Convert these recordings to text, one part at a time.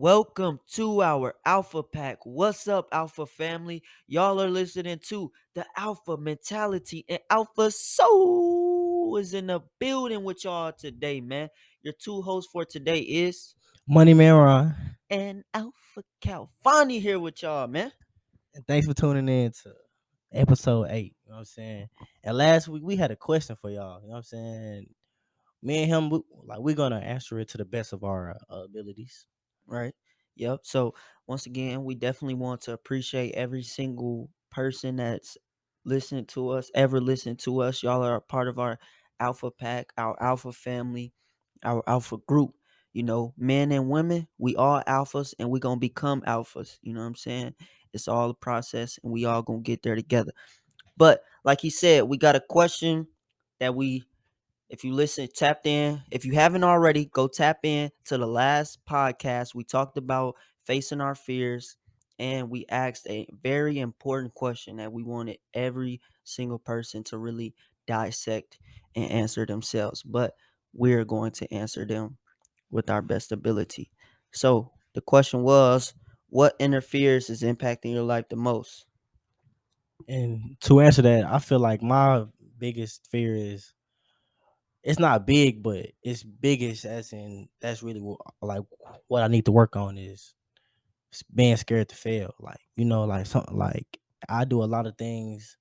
Welcome to our Alpha Pack. What's up, Alpha family? Y'all are listening to the Alpha Mentality, and Alpha Soul is in the building with y'all today, man. Your two hosts for today is Money Man Ron. and Alpha Calfani here with y'all, man. And thanks for tuning in to episode 8. You know what I'm saying? And last week we had a question for y'all. You know what I'm saying? Me and him, we're gonna answer it to the best of our abilities. Right? Yep. So once again, we definitely want to appreciate every single person that's listening to us, ever listened to us. Y'all are a part of our Alpha Pack, our Alpha family, our Alpha group. You know, men and women, we all alphas and we gonna become alphas. You know what I'm saying? It's all a process and we all gonna get there together. But like he said, we got a question that we if you listen, tapped in. If you haven't already, go tap in to the last podcast. We talked about facing our fears and we asked a very important question that we wanted every single person to really dissect and answer themselves. But we're going to answer them with our best ability. So the question was, what inner fears is impacting your life the most? And to answer that, I feel like my biggest fear is it's not big, but it's biggest as in that's really what I need to work on is being scared to fail. Like, like something like I do a lot of things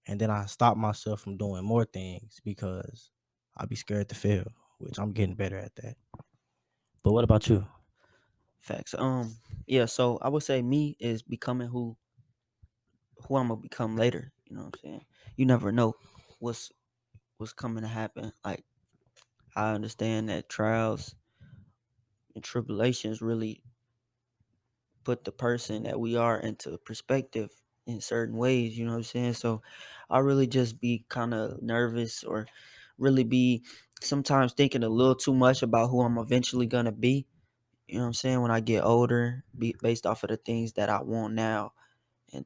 and then I stop myself from doing more things because I be scared to fail, which I'm getting better at that. But what about you? Facts. Yeah, so I would say me is becoming who I'm gonna become later. You know what I'm saying? You never know what's what's coming to happen. Like I understand that trials and tribulations really put the person that we are into perspective in certain ways. You know what I'm saying? So I really just be kind of nervous or really be sometimes thinking a little too much about who I'm eventually gonna be. You know what I'm saying? When I get older, based off of the things that I want now and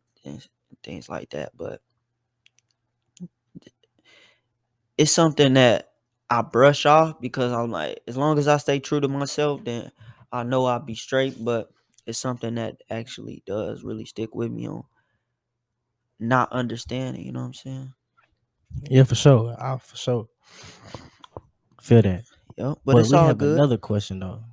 things like that. But it's something that I brush off because I'm like, as long as I stay true to myself, then I know I'll be straight. But it's something that actually does really stick with me on not understanding. You know what I'm saying? Yeah, for sure. I for sure feel that. Yep. But But it's we all have good. another question though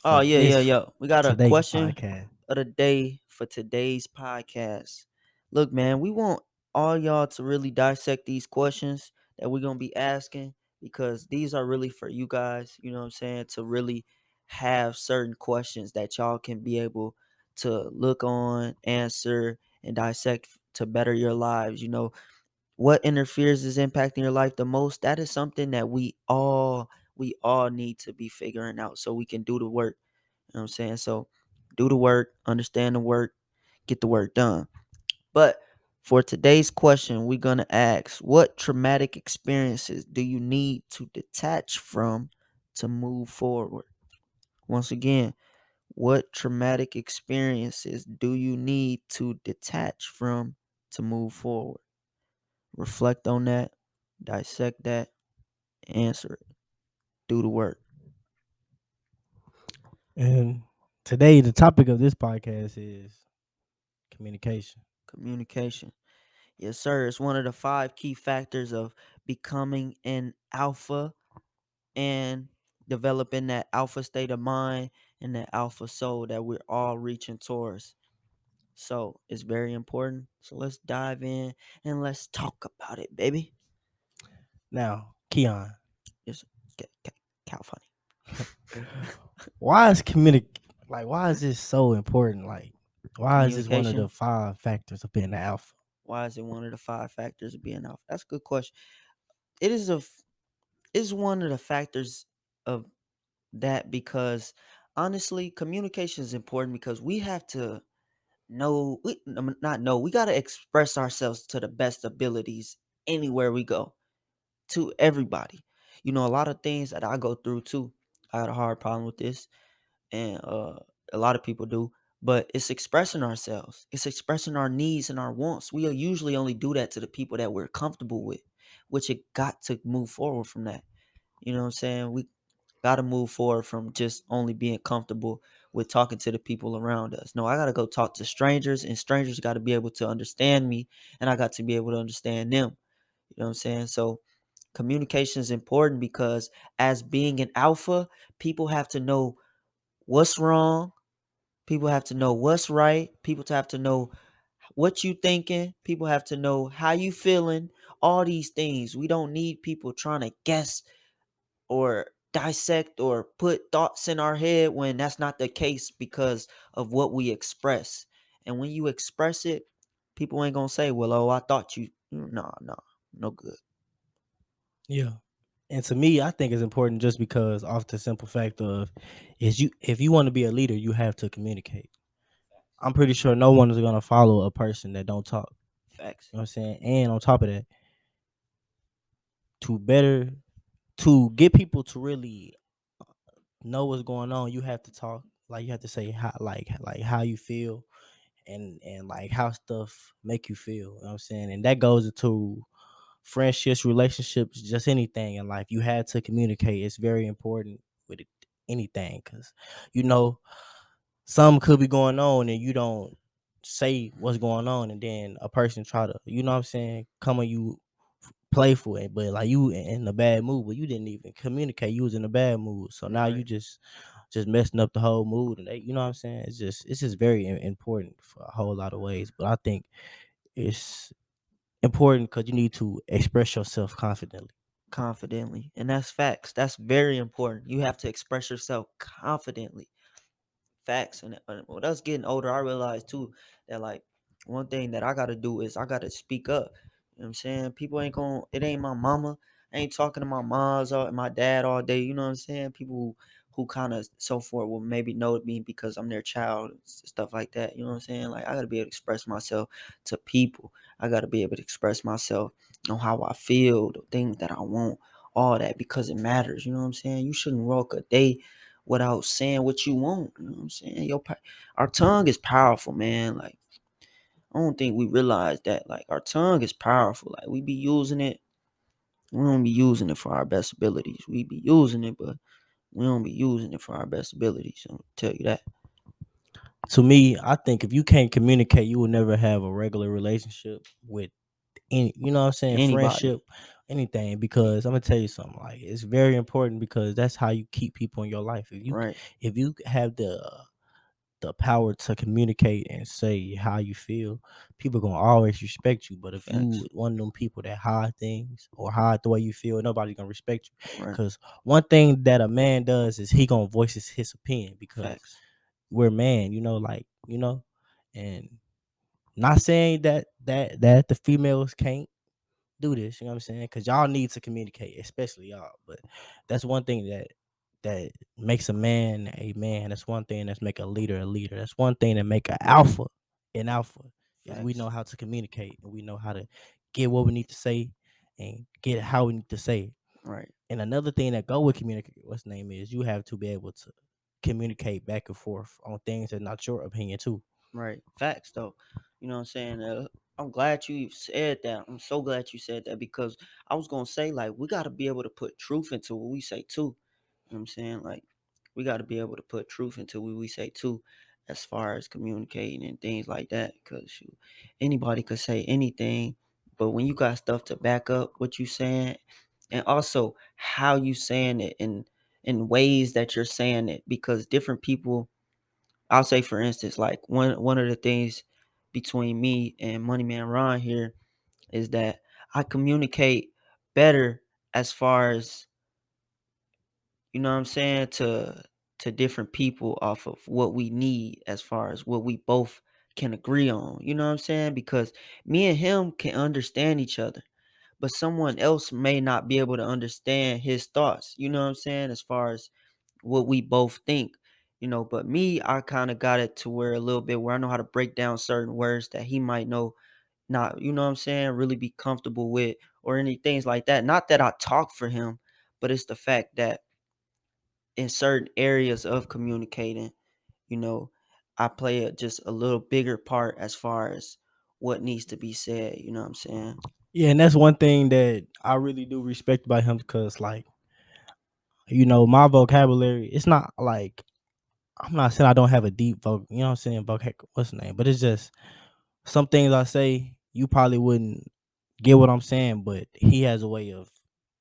Oh for yeah, yeah, this yeah. We got a today's question podcast. of the day for today's podcast. Look, man, we want all y'all to really dissect these questions that we're gonna be asking because these are really for you guys, you know what I'm saying, to really have certain questions that y'all can be able to look on, answer, and dissect to better your lives. You know, what interferes is impacting your life the most? That is something that we all need to be figuring out so we can do the work. You know what I'm saying? So do the work, understand the work, get the work done. But for today's question, we're going to ask, what traumatic experiences do you need to detach from to move forward? Once again, what traumatic experiences do you need to detach from to move forward? Reflect on that, dissect that, answer it, do the work. And today the topic of this podcast is communication. Communication. Yes, sir. It's one of the 5 key factors of becoming an alpha and developing that alpha state of mind and that alpha soul that we're all reaching towards. So it's very important. So let's dive in and let's talk about it, baby. Now, Keon, Just get cow funny. why is why is this so important? Like, why is this one of Communication. the 5 factors of being the alpha? Why is it one of the 5 factors of being alpha? That's a good question. It is one of the factors of that because honestly, communication is important because we have to not know, we got to express ourselves to the best abilities anywhere we go to everybody. You know, a lot of things that I go through too. I had a hard problem with this, and a lot of people do. But it's expressing ourselves. It's expressing our needs and our wants. We usually only do that to the people that we're comfortable with, which it got to move forward from that. You know what I'm saying? We got to move forward from just only being comfortable with talking to the people around us. No, I got to go talk to strangers, and strangers got to be able to understand me, and I got to be able to understand them. You know what I'm saying? So communication is important because as being an alpha, people have to know what's wrong. People have to know what's right. People have to know what you thinking. People have to know how you feeling. All these things. We don't need people trying to guess or dissect or put thoughts in our head when that's not the case because of what we express. And when you express it, people ain't gonna say, "Well, oh, I thought you." No, no, no good. Yeah. And to me, I think it's important just because off the simple fact of is you if you want to be a leader, you have to communicate. I'm pretty sure no one is gonna follow a person that don't talk. Facts. You know what I'm saying? And on top of that, to better to get people to really know what's going on, you have to talk. Like you have to say how like how you feel and like how stuff make you feel. You know what I'm saying? And that goes into friendships, relationships, just anything in life. You have to communicate. It's very important with anything because you know something could be going on and you don't say what's going on, and then a person try to, you know what I'm saying, come on you playful it, but like you in a bad mood, but you didn't even communicate. You was in a bad mood, so now you Right. just messing up the whole mood, and they, you know what I'm saying. It's just very important for a whole lot of ways, but I think it's important because you need to express yourself confidently. Confidently. And that's facts. That's very important. You have to express yourself confidently. Facts. And with us getting older, I realized too that like one thing that I gotta do is I gotta speak up. You know what I'm saying? People ain't going it ain't my mama. I ain't talking to my moms or my dad all day. You know what I'm saying? People who kind of so forth will maybe know me because I'm their child and stuff like that. You know what I'm saying? Like I gotta be able to express myself to people. I gotta be able to express myself on how I feel, the things that I want, all that because it matters. You know what I'm saying? You shouldn't walk a day without saying what you want. You know what I'm saying? Our tongue is powerful, man. Like I don't think we realize that. Like our tongue is powerful. Like we be using it. We don't be using it for our best abilities. We be using it, but we don't be using it for our best abilities. So I'll tell you that. To me, I think if you can't communicate, you will never have a regular relationship with any, you know what I'm saying, Anybody. friendship, anything. Because I'm gonna tell you something, like it's very important because that's how you keep people in your life. Right. If you have the power to communicate and say how you feel, people gonna always respect you. But if Facts. you one of them people that hide things or hide the way you feel, nobody gonna respect you. Right. Because one thing that a man does is he gonna voice his opinion because Facts. we're man, and not saying that the females can't do this, you know what I'm saying? Because y'all need to communicate, especially y'all. But that's one thing that makes a man a man. That's one thing that's make a leader a leader. That's one thing that make an alpha is we Facts. know how to communicate and we know how to get what we need to say and get how we need to say it. Right. And another thing that go with communicate, what's the name is you have to be able to communicate back and forth on things that not your opinion too. Right. Facts though. You know what I'm saying? I'm glad you said that. I'm so glad you said that because I was gonna say like we gotta be able to put truth into what we say too. You know what I'm saying? Like we gotta be able to put truth into what we say too, as far as communicating and things like that. Cause anybody could say anything, but when you got stuff to back up what you saying, and also how you saying it in ways that you're saying it, because different people I'll say for instance, like one of the things between me and Money Man Ron here is that I communicate better as far as you know what I'm saying to different people off of what we need as far as what we both can agree on. You know what I'm saying? Because me and him can understand each other, but someone else may not be able to understand his thoughts. You know what I'm saying? As far as what we both think, but me, I kind of got it to where a little bit where I know how to break down certain words that he might know not, you know what I'm saying, really be comfortable with or any things like that. Not that I talk for him, but it's the fact that in certain areas of communicating, you know, I play just a little bigger part as far as what needs to be said, you know what I'm saying? Yeah, and that's one thing that I really do respect about him because, like, my vocabulary, it's not like I'm not saying I don't have a deep you know what I'm saying, what's the name? But it's just some things I say you probably wouldn't get what I'm saying, but he has a way of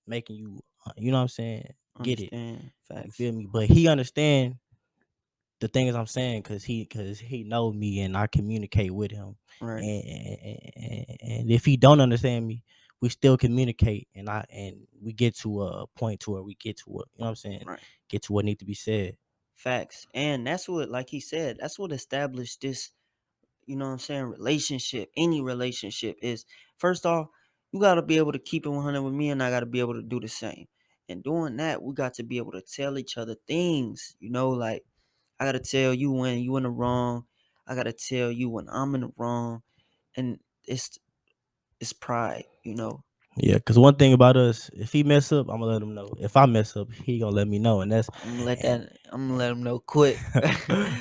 making you, you know what I'm saying, get it. Understand. You Facts. feel me? But he understand the things I'm saying because he know me and I communicate with him. Right. And if he don't understand me, we still communicate and we get to a point to where we get to what you know what I'm saying, Right. get to what need to be said. Facts. And that's what, like he said, that's what established this, you know what I'm saying, relationship. Any relationship is, first off, you got to be able to keep it 100 with me, and I got to be able to do the same. And doing that, we got to be able to tell each other things, like I got to tell you when you in the wrong. I got to tell you when I'm in the wrong. And it's pride. Yeah, because one thing about us, if he mess up, I'm gonna let him know. If I mess up, he gonna let me know, and that's and I'm gonna let him know quick.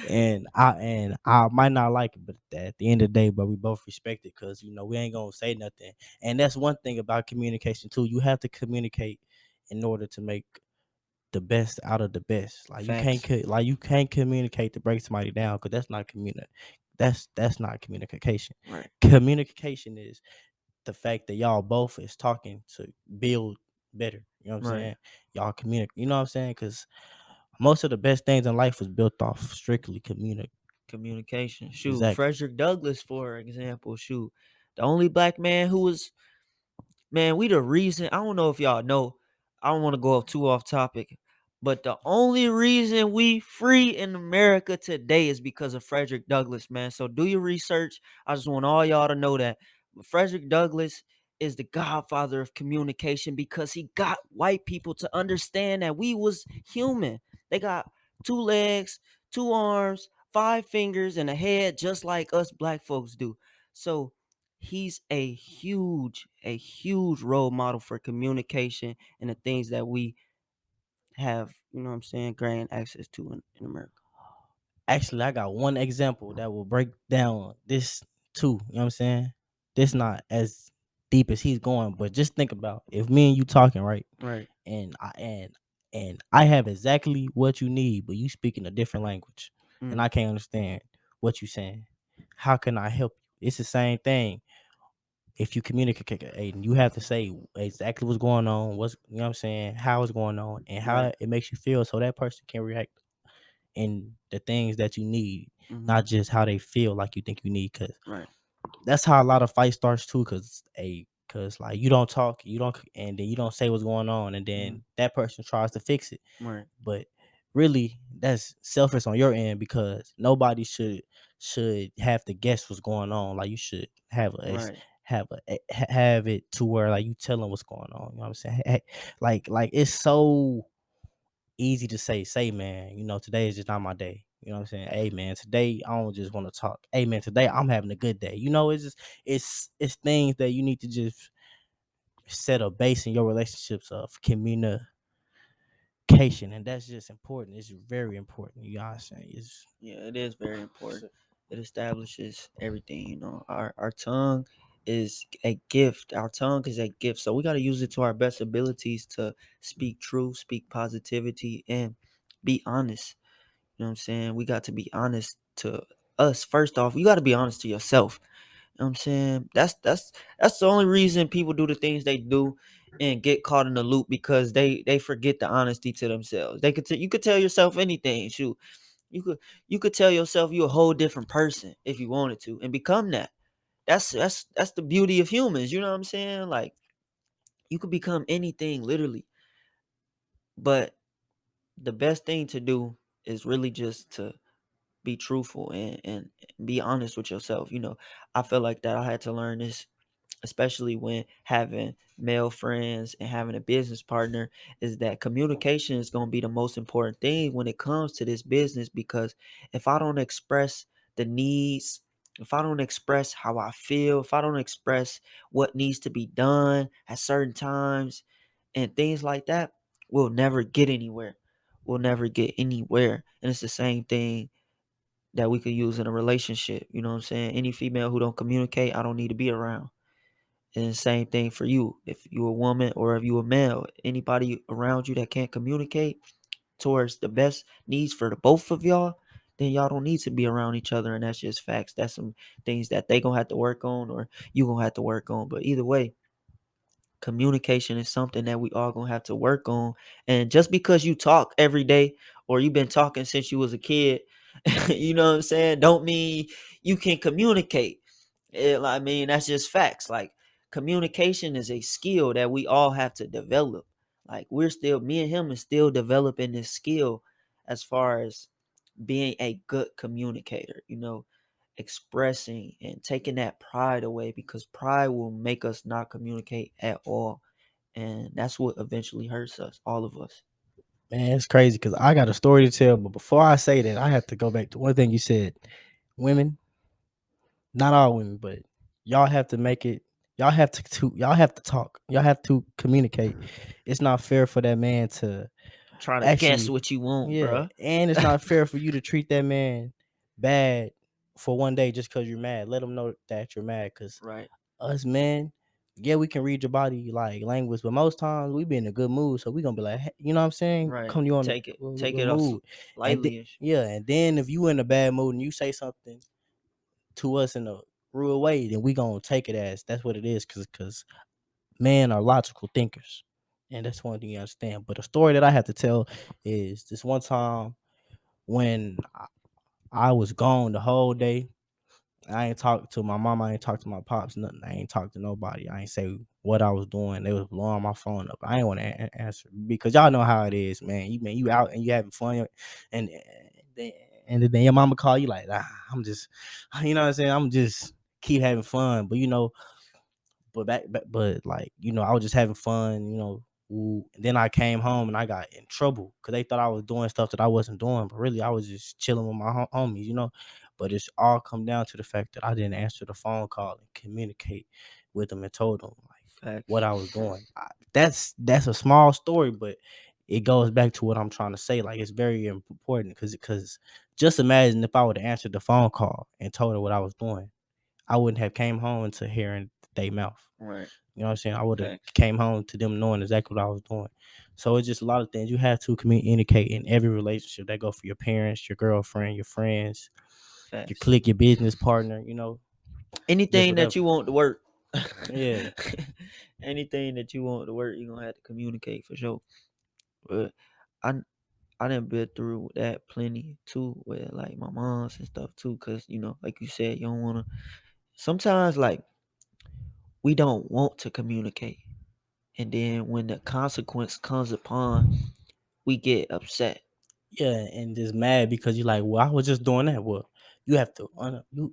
and I might not like it, but at the end of the day, but we both respect it because we ain't gonna say nothing. And that's one thing about communication too. You have to communicate in order to make the best out of the best. Like Facts. you can't communicate to break somebody down because that's not that's not communication. Right. Communication is the fact that y'all both is talking to build better. You know what I'm Right. saying? Y'all communicate. You know what I'm saying? Because most of the best things in life was built off strictly communicate. Communication. Shoot, Exactly. Frederick Douglass, for example. Shoot, the only black man who was, man, we the reason. I don't know if y'all know. I don't want to go too off topic, but the only reason we free in America today is because of Frederick Douglass, man. So do your research. I just want all y'all to know that Frederick Douglass is the godfather of communication because he got white people to understand that we was human. They got two legs, two arms, five fingers, and a head just like us black folks do. So he's a huge role model for communication and the things that we have, what I'm saying, grand access to in America. Actually, I got one example that will break down this too. You know what I'm saying? This not as deep as he's going, but just think about if me and you talking, right? Right. And I have exactly what you need, but you speaking a different language, and Mm, I can't understand what you saying. How can I help you? It's the same thing. If you communicate, and you have to say exactly what's going on, what's you know what I'm saying, how it's going on, and how right. it makes you feel, so that person can react in the things that you need, Hmm. not just how they feel like you think you need. Because Right. that's how a lot of fight starts too. Because like you don't talk, you don't, and then you don't say what's going on, and Hmm. then that person tries to fix it, Right. but really that's selfish on your end because nobody should have to guess what's going on. Like you should Right. have it to where like you tell them what's going on. You know what I'm saying? Like it's so easy to say, man, today is just not my day. You know what I'm saying? Hey man, today I don't just want to talk. Hey man, today I'm having a good day. It's just it's things that you need to just set a base in your relationships of communication, and that's just important. It's very important. You know what I'm saying? It's Yeah, it is very important. It establishes everything. Our tongue is a gift. Our tongue is a gift. So we got to use it to our best abilities to speak truth, speak positivity, and be honest. You know what I'm saying? We got to be honest to us. First off, you got to be honest to yourself. You know what I'm saying? That's the only reason people do the things they do and get caught in the loop because they forget the honesty to themselves. You could tell yourself anything. Shoot, you could tell yourself you're a whole different person if you wanted to and become that. That's the beauty of humans. You know what I'm saying? Like you could become anything literally, but the best thing to do is really just to be truthful and be honest with yourself. I feel like that I had to learn this, especially when having male friends and having a business partner, is that communication is going to be the most important thing when it comes to this business. Because if I don't express the needs, if I don't express how I feel, if I don't express what needs to be done at certain times and things like that, we'll never get anywhere. We'll never get anywhere. And it's the same thing that we could use in a relationship. You know what I'm saying? Any female who don't communicate, I don't need to be around. And the same thing for you. If you a woman or if you a male, anybody around you that can't communicate towards the best needs for the both of y'all, then y'all don't need to be around each other, and that's just facts. That's some things that they gonna have to work on, or you gonna have to work on. But either way, communication is something that we all gonna have to work on. And just because you talk every day, or you've been talking since you was a kid, you know what I'm saying, don't mean you can communicate. I mean, that's just facts. Like, communication is a skill that we all have to develop. Like, me and him is still developing this skill as far as being a good communicator, expressing and taking that pride away, because pride will make us not communicate at all. And that's what eventually hurts us, all of us. Man, it's crazy because I got a story to tell. But before I say that, I have to go back to one thing you said. Women, not all women, but y'all have to make it. Y'all have to talk. Y'all have to communicate. It's not fair for that man to Try to guess actually, what you want, yeah, bruh. and it's not fair for you to treat that man bad for one day just because you're mad. Let him know that you're mad. Because Right, us men, yeah, we can read your body like language, but most times we be in a good mood, so we gonna be like, hey, you know what I'm saying? right. Come to you on a Take good it off mood, and lightly and yeah, and then if you in a bad mood and you say something to us in a real way, then we gonna take it as that's what it is, cause men are logical thinkers, and that's one thing you understand. But a story that I have to tell is this one time when I was gone the whole day. I ain't talked to my mama. I ain't talked to my pops. Nothing. I ain't talked to nobody. I ain't say what I was doing. They was blowing my phone up. I ain't want to answer because y'all know how it is, man. You out and you having fun, and then your mama call you like, I'm just, you know what I'm saying. I'm just keep having fun, but but like I was just having fun, And then I came home and I got in trouble because they thought I was doing stuff that I wasn't doing, but really I was just chilling with my homies. But it's all come down to the fact that I didn't answer the phone call and communicate with them and told them like what facts. I was doing. That's a small story, but it goes back to what I'm trying to say. Like it's very important because just imagine if I would have answered the phone call and told her what I was doing, I wouldn't have came home to hearing their mouth. Right, You know what I'm saying? I would have facts, came home to them knowing exactly what I was doing. So it's just a lot of things you have to communicate in every relationship. That go for your parents, your girlfriend, your friends, your facts. clique, your business partner. Just Anything that whatever. you want to work. Yeah, Anything that you want to work, you're gonna have to communicate for sure. But I I done been through that plenty too, with like my moms and stuff too, cause like you said, you don't wanna. Sometimes, like, we don't want to communicate, and then when the consequence comes upon, we get upset. yeah, and just mad because you're like, well, I was just doing that. Well, you have to,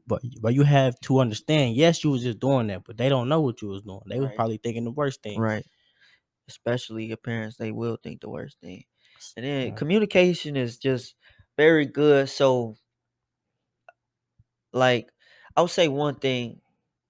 but you have to understand. Yes, you was just doing that, but they don't know what you was doing. They was Right, probably thinking the worst things. right. Especially your parents, they will think the worst thing. And then Right. communication is just very good. So, like, I would say one thing,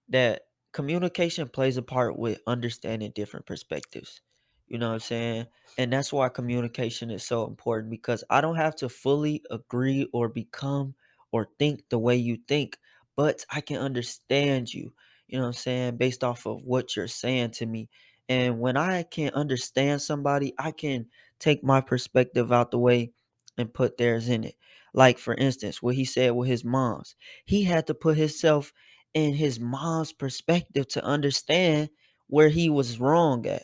that communication plays a part with understanding different perspectives. You know what I'm saying? And that's why communication is so important, because I don't have to fully agree or become or think the way you think, but I can understand you, you know what I'm saying, based off of what you're saying to me. And when I can understand somebody, I can take my perspective out the way and put theirs in it. Like, for instance, what he said with his moms, he had to put himself in his mom's perspective to understand where he was wrong at.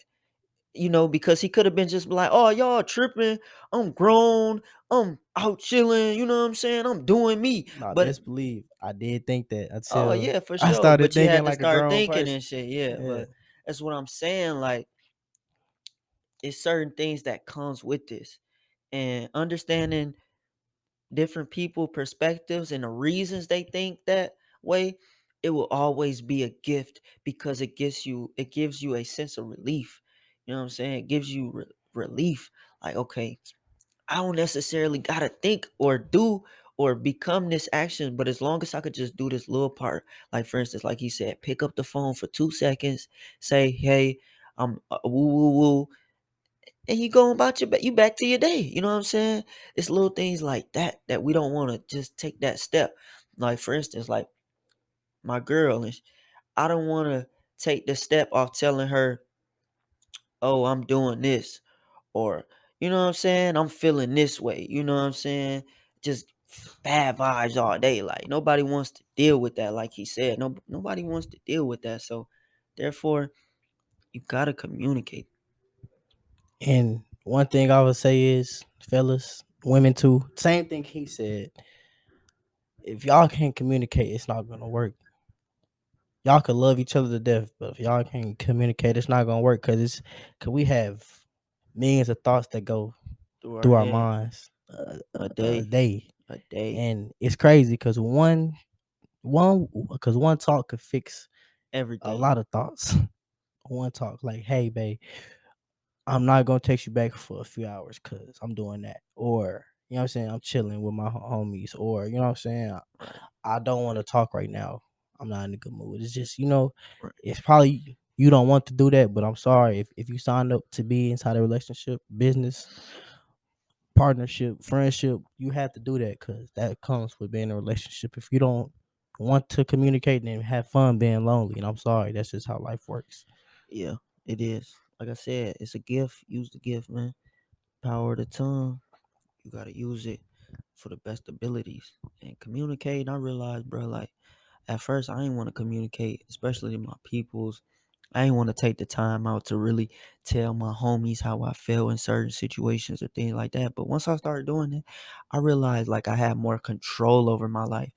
Because he could have been just like, "Oh, y'all tripping. I'm grown. I'm out chilling. You know what I'm saying? I'm doing me." Nah, But best believe I did think that oh until yeah, for I sure. started But you thinking had to like a start grown thinking person. and shit. Yeah, Yeah. but that's what I'm saying. Like, it's certain things that comes with this, and understanding different people perspectives and the reasons they think that way, it will always be a gift, because it gives you a sense of relief. You know what I'm saying? It gives you relief. Like, okay, I don't necessarily gotta think or do or become this action, but as long as I could just do this little part, like, for instance, like he said, pick up the phone for 2 seconds, say, "Hey, I'm woo woo woo," and you go about you back to your day. You know what I'm saying? It's little things like that that we don't want to just take that step. Like, for instance, like my girl, and I don't want to take the step off telling her, "Oh, I'm doing this," or, you know what I'm saying, "I'm feeling this way." You know what I'm saying? Just bad vibes all day. Like nobody wants to deal with that. Like he said, nobody wants to deal with that. So therefore, you gotta communicate. And one thing I would say is, fellas, women too, same thing he said. If y'all can't communicate, it's not gonna work. Y'all can love each other to death, but if y'all can't communicate, it's not gonna work cause we have millions of thoughts that go Through our through our head minds a a day, day, a day, and it's crazy because one talk could fix a everything. lot of thoughts. One talk like, "Hey, babe, I'm not gonna text you back for a few hours because I'm doing that," or you know what I'm saying, I'm chilling with my homies, or you know what I'm saying, Right, I don't want to talk right now. I'm not in a good mood. It's just right. it's probably you don't want to do that, but I'm sorry if you signed up to be inside a relationship, business, partnership, friendship, you have to do that because that comes with being in a relationship. If you don't want to communicate and have fun being lonely, and I'm sorry, that's just how life works. Yeah, it is. Like I said, it's a gift. Use the gift, man. Power of the tongue. You gotta use it for the best abilities and communicate. I realized, bro, like at first I didn't want to communicate, especially to my peoples. I didn't want to take the time out to really tell my homies how I feel in certain situations or things like that. But once I started doing it, I realized like I had more control over my life.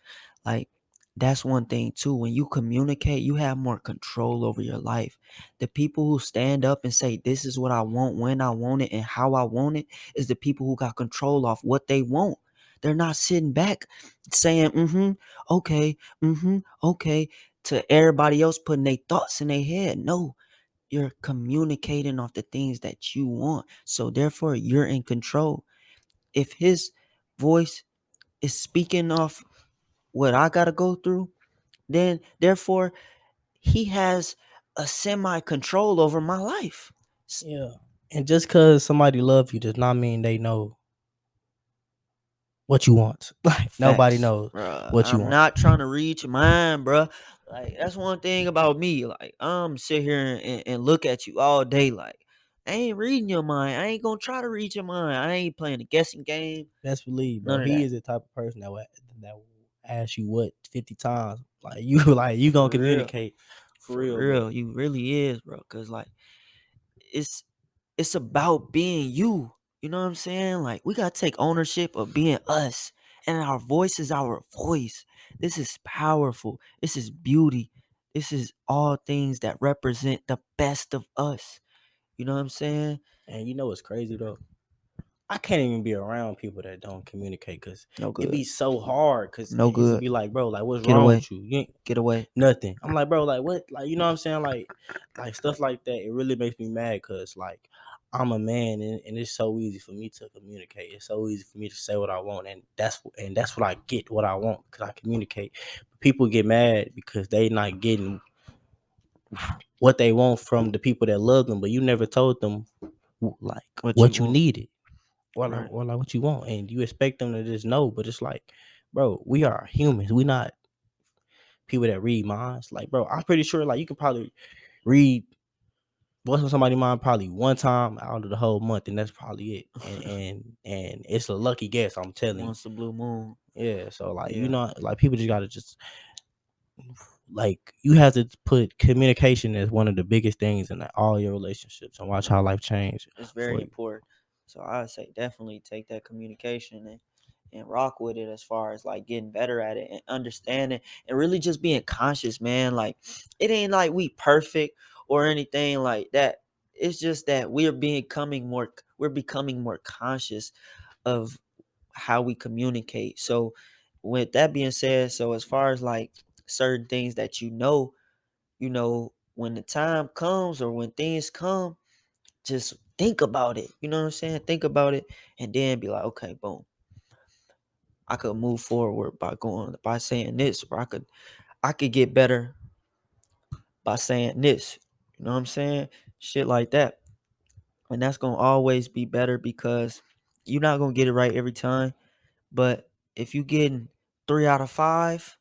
Like that's one thing too. When you communicate, you have more control over your life. The people who stand up and say, "This is what I want, when I want it, and how I want it," is the people who got control off what they want. They're not sitting back saying, okay, okay, to everybody else putting their thoughts in their head. No, you're communicating off the things that you want. So therefore, you're in control. If his voice is speaking off what I gotta go through, then therefore he has a semi control over my life. Yeah. And just because somebody loves you does not mean they know what you want. Like nobody Facts, knows bro. what you I'm want. not trying to read your mind, bro. Like that's one thing about me. Like I'm sit here and look at you all day. Like I ain't reading your mind. I ain't gonna try to read your mind. I ain't playing a guessing game. Best believe, bro. None of He that. is the type of person that will ask you what 50 times. Like you gonna For real. communicate for For real, but real. You really is, bro. Cause like it's it's about being you. You know what I'm saying? Like we gotta take ownership of being us. And our voice is our voice. This is powerful. This is beauty. This is all things that represent the best of us. You know what I'm saying? and you know what's crazy though? I can't even be around people that don't communicate because No it good. be so hard. Because No it's good. be like, bro, like what's Get wrong away. with you? You ain't Get away. nothing. I'm like, bro, like what? Like you know what I'm saying? Like stuff like that. It really makes me mad because like I'm a man and it's so easy for me to communicate. It's so easy for me to say what I want, and that's what I get what I want because I communicate. People get mad because they not getting what they want from the people that love them, but you never told them like What you what you want. needed Right. or like what you want, and you expect them to just know. But it's like, bro, we are humans. We not people that read minds. Like, bro, I'm pretty sure like you can probably read what's on somebody's mind probably one time out of the whole month, and that's probably it. And it's a lucky guess. I'm telling you. Once the blue moon. Yeah. So like Yeah. like people just gotta just like you have to put communication as one of the biggest things in all your relationships and watch how life change It's for very you. important. So I say definitely take that communication and rock with it as far as like getting better at it and understanding and really just being conscious, man. Like it ain't like we perfect or anything like that. It's just that we're becoming more conscious of how we communicate. So with that being said, so as far as like certain things that when the time comes or when things come, just think about it. You know what I'm saying? Think about it and then be like, okay, boom. I could move forward by saying this, or I could get better by saying this. You know what I'm saying? Shit like that. And that's gonna always be better because you're not gonna get it right every time. But if you getting 3 out of 5,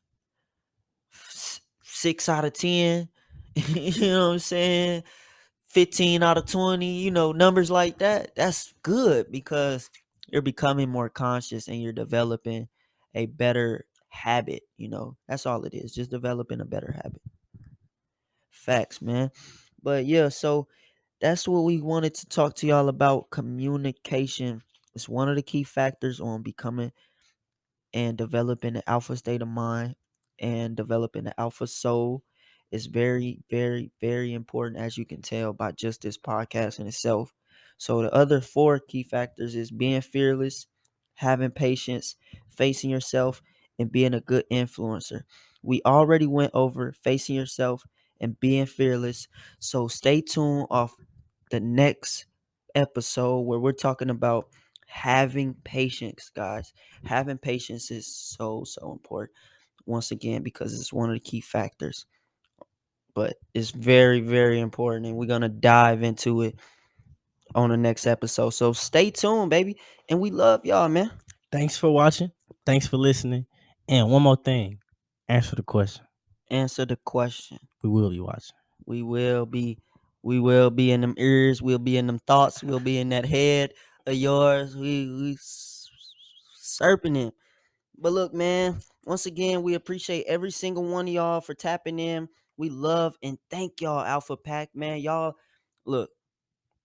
6 out of 10, you know what I'm saying? 15 out of 20, numbers like that, that's good because you're becoming more conscious and you're developing a better habit. That's all it is, just developing a better habit. Facts, man. But yeah, so that's what we wanted to talk to y'all about. Communication is one of the key factors on becoming and developing the alpha state of mind and developing the alpha soul is very, very, very important, as you can tell by just this podcast in itself. So the other four key factors is being fearless, having patience, facing yourself, and being a good influencer. We already went over facing yourself and being fearless. So stay tuned off the next episode where we're talking about having patience, guys. Having patience is so, so important, once again, because it's one of the key factors. But it's very, very important, and we're going to dive into it on the next episode. So stay tuned, baby. And we love y'all, man. Thanks for watching. Thanks for listening. And one more thing, answer the question. Answer the question. We will be watching. We will be. We will be in them ears. We'll be in them thoughts. We'll be in that head of yours. We serping it. But look, man, once again, we appreciate every single one of y'all for tapping in. We love and thank y'all, Alpha Pack, man. Y'all, look,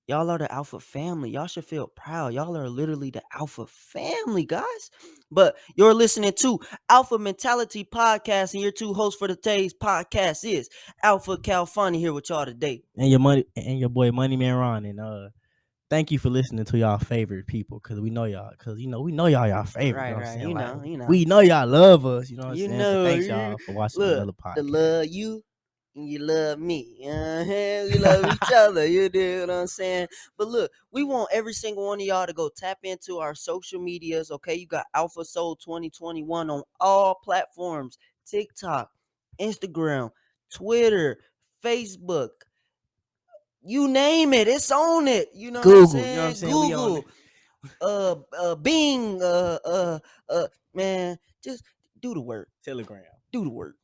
y'all are the Alpha family. Y'all should feel proud. Y'all are literally the Alpha family, guys. But you're listening to Alpha Mentality Podcast, and your two hosts for today's podcast is Alpha Calfani here with y'all today. And your boy Money Man Ron. And thank you for listening to y'all favorite people, because we know y'all, we know y'all favorite. You Right, know what I'm right. saying? Like, You know. we know y'all love us. You know what I'm You saying? But know, thanks y'all for watching look, another the podcast. love you and you love me. We love each other. You do what I'm saying? But look, we want every single one of y'all to go tap into our social medias. Okay, you got Alpha Soul 2021 on all platforms: TikTok, Instagram, Twitter, Facebook. You name it, it's on it. You know what I'm Google, you know what I'm saying? saying? We on it. Google, Bing, man, just do the work. Telegram. Do the work.